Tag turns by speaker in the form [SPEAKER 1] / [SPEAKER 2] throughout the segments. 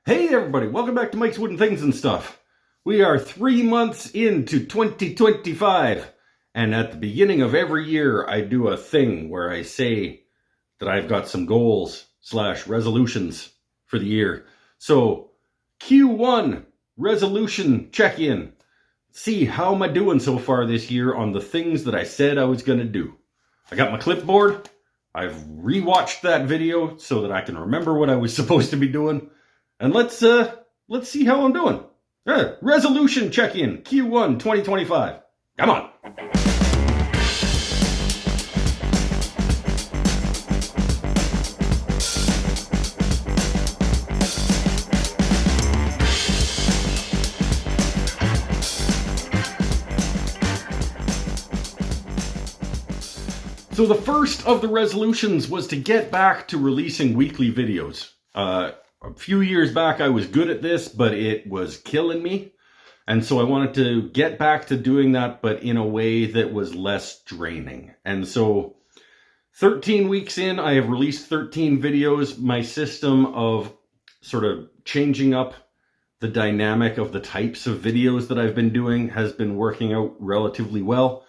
[SPEAKER 1] Hey everybody, welcome back to Mike's Wooden Things and Stuff. We are 3 months into 2025, and at the beginning of every year I do a thing where I say that I've got some goals / resolutions for the year. So Q1 resolution check-in. See how am I doing so far this year on the things that I said I was going to do. I got my clipboard. I've rewatched that video so that I can remember what I was supposed to be doing. And let's see how I'm doing. Resolution check-in, Q1 2025. Come on. So the first of the resolutions was to get back to releasing weekly videos. A few years back, I was good at this, but it was killing me. And so I wanted to get back to doing that, but in a way that was less draining. And so 13 weeks in, I have released 13 videos. My system of sort of changing up the dynamic of the types of videos that I've been doing has been working out relatively well.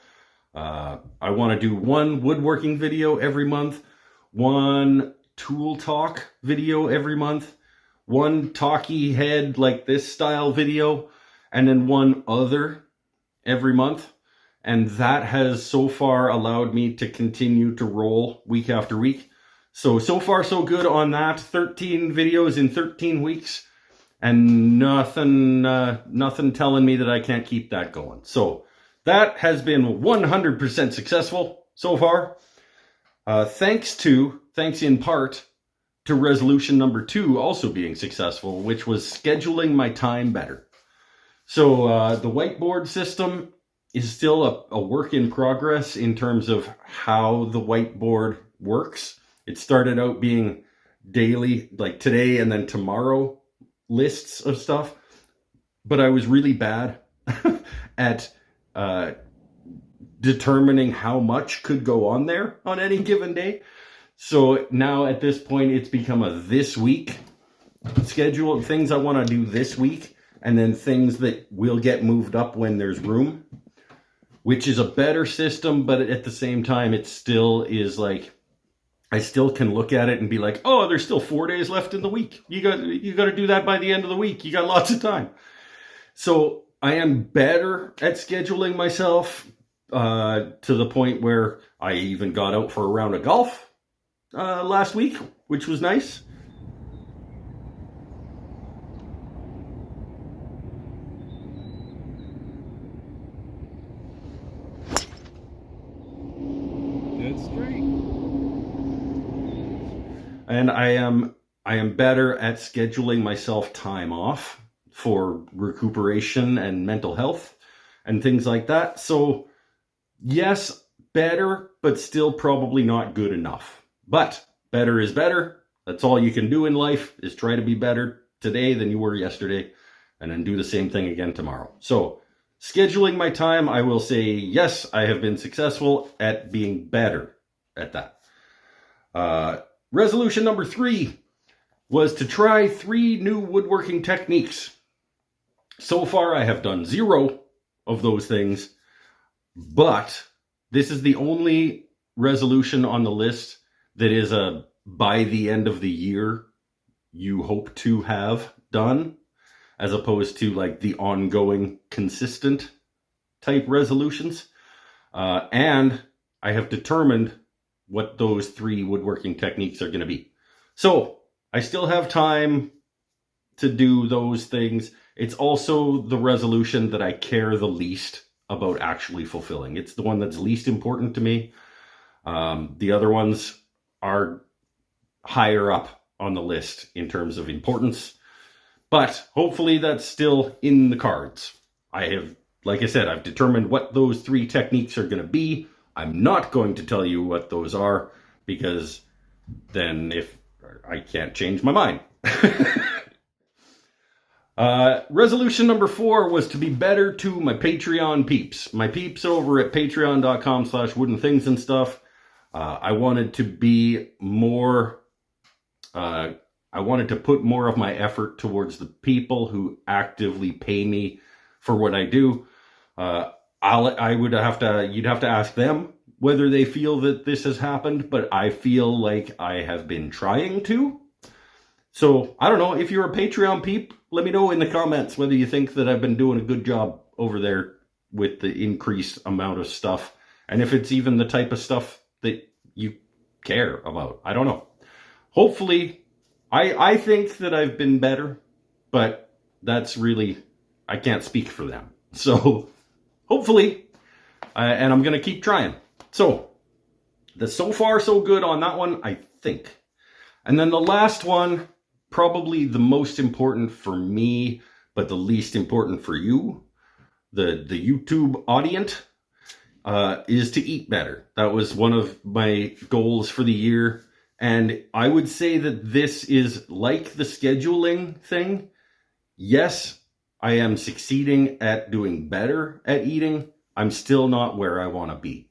[SPEAKER 1] I want to do one woodworking video every month, one tool talk video every month, one talkie head like this style video, and then one other every month. And that has so far allowed me to continue to roll week after week. So far so good on that. 13 videos in 13 weeks, and nothing telling me that I can't keep that going. So that has been 100% successful so far. Thanks in part to resolution number 2 also being successful, which was scheduling my time better. So the whiteboard system is still a work in progress in terms of how the whiteboard works. It started out being daily, like today and then tomorrow lists of stuff, but I was really bad at determining how much could go on there on any given day. So now at this point, it's become a this week schedule of things I want to do this week, and then things that will get moved up when there's room, which is a better system. But at the same time, it still is like, I still can look at it and be like, oh, there's still 4 days left in the week. You got to do that by the end of the week. You got lots of time. So I am better at scheduling myself to the point where I even got out for a round of golf last week, which was nice.
[SPEAKER 2] Dead straight.
[SPEAKER 1] And I am better at scheduling myself time off for recuperation and mental health and things like that. So yes, better, but still probably not good enough. But better is better. That's all you can do in life, is try to be better today than you were yesterday, and then do the same thing again tomorrow. So scheduling my time, I will say, yes, I have been successful at being better at that. Resolution number 3 was to try 3 new woodworking techniques. So far, I have done 0 of those things, but this is the only resolution on the list that is a by the end of the year you hope to have done, as opposed to like the ongoing consistent type resolutions. And I have determined what those 3 woodworking techniques are going to be. So I still have time to do those things. It's also the resolution that I care the least about actually fulfilling. It's the one that's least important to me. The other ones are higher up on the list in terms of importance, but hopefully that's still in the cards. Like I said, I've determined what those 3 techniques are going to be. I'm not going to tell you what those are, because then if I can't change my mind. Resolution number 4 was to be better to my Patreon peeps. My peeps over at patreon.com/woodenthings and stuff. I wanted to be more I wanted to put more of my effort towards the people who actively pay me for what I do. You'd have to ask them whether they feel that this has happened, but I feel like I have been trying to. So I don't know, if you're a Patreon peep, let me know in the comments whether you think that I've been doing a good job over there with the increased amount of stuff, and if it's even the type of stuff that you care about. I don't know. Hopefully, I think that I've been better, but that's really, I can't speak for them. So hopefully, and I'm going to keep trying. So so far so good on that one, I think. And then the last one, probably the most important for me, but the least important for you, the YouTube audience, is to eat better. That was one of my goals for the year. And I would say that this is like the scheduling thing. Yes, I am succeeding at doing better at eating. I'm still not where I want to be.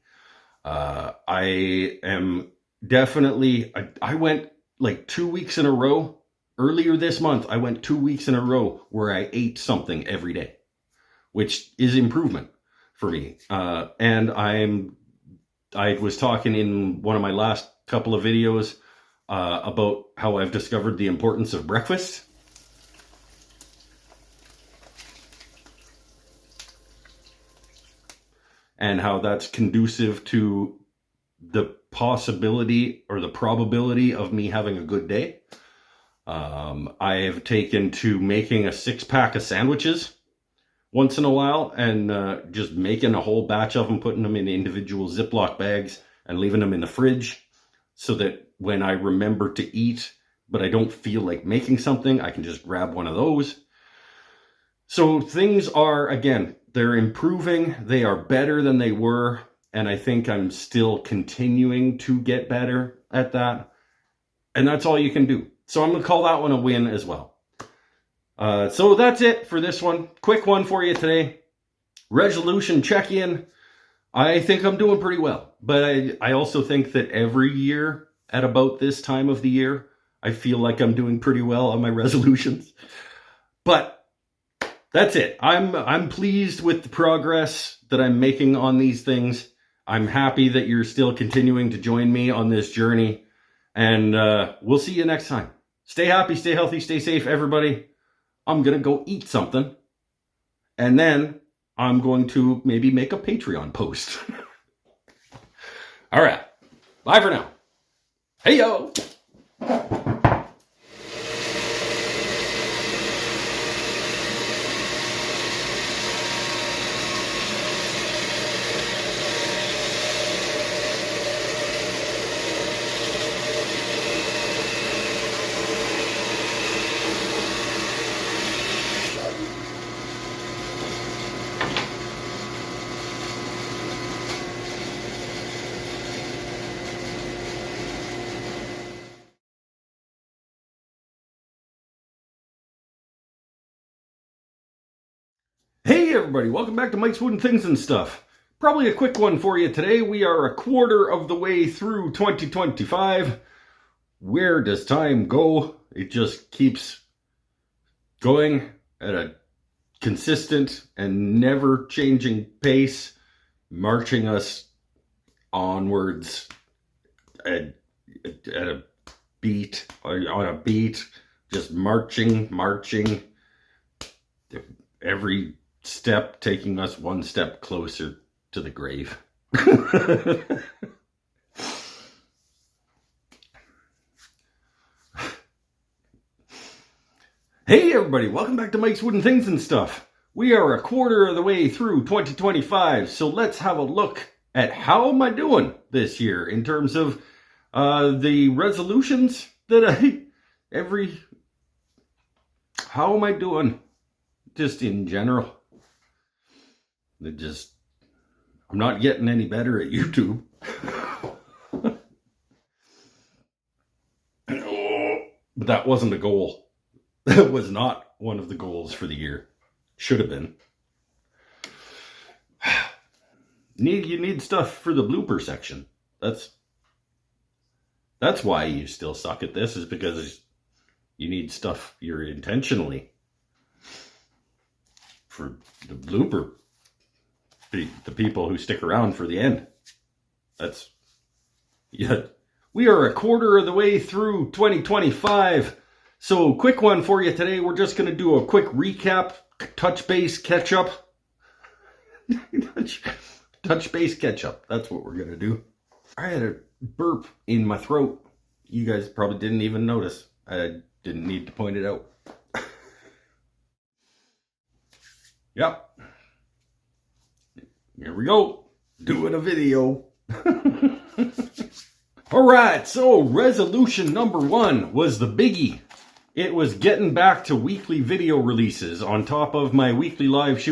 [SPEAKER 1] I am definitely, I went like 2 weeks in a row. Earlier this month, I went 2 weeks in a row where I ate something every day, which is improvement for me. And I was talking in one of my last couple of videos about how I've discovered the importance of breakfast. And how that's conducive to the possibility or the probability of me having a good day. I have taken to making a 6-pack of sandwiches once in a while, and just making a whole batch of them, putting them in individual Ziploc bags and leaving them in the fridge, so that when I remember to eat, but I don't feel like making something, I can just grab one of those. So things are, again, they're improving. They are better than they were. And I think I'm still continuing to get better at that. And that's all you can do. So I'm going to call that one a win as well. So that's it for this one. Quick one for you today. Resolution check-in. I think I'm doing pretty well. But I also think that every year at about this time of the year, I feel like I'm doing pretty well on my resolutions. But that's it. I'm pleased with the progress that I'm making on these things. I'm happy that you're still continuing to join me on this journey. And we'll see you next time. Stay happy, stay healthy, stay safe, everybody. I'm going to go eat something. And then I'm going to maybe make a Patreon post. All right. Bye for now. Hey, yo. Hey everybody, welcome back to Mike's Wooden Things and Stuff. Probably a quick one for you today. We are a quarter of the way through 2025. Where does time go? It just keeps going at a consistent and never changing pace, marching us onwards at a beat, on a beat, just marching, every step taking us one step closer to the grave. Hey everybody, welcome back to Mike's Wooden Things and Stuff. We are a quarter of the way through 2025, so let's have a look at how am I doing this year in terms of the resolutions that how am I doing just in general? I'm not getting any better at YouTube. But that wasn't a goal. That was not one of the goals for the year. Should have been. You need stuff for the blooper section. That's why you still suck at this, is because You need stuff you're intentionally for the blooper. The people who stick around for the end. That's, yeah. We are a quarter of the way through 2025. So quick one for you today. We're just going to do a quick recap, touch base, catch up. touch base, catch up. That's what we're going to do. I had a burp in my throat. You guys probably didn't even notice. I didn't need to point it out. Yep. Here we go. Doing a video. All right, so resolution number 1 was the biggie. It was getting back to weekly video releases on top of my weekly live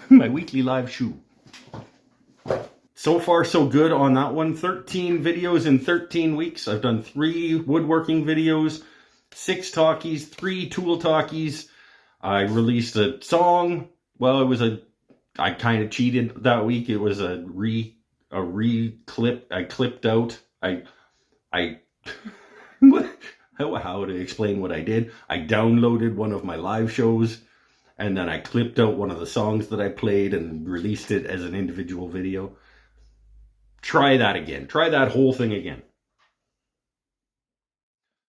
[SPEAKER 1] my weekly live shoe. So far, so good on that one. 13 videos in 13 weeks. I've done 3 woodworking videos, 6 talkies, 3 tool talkies. I released a song. Well, I kind of cheated that week. It was a re-clip. I clipped out. How to explain what I did? I downloaded one of my live shows, and then I clipped out one of the songs that I played and released it as an individual video. Try that again. Try that whole thing again.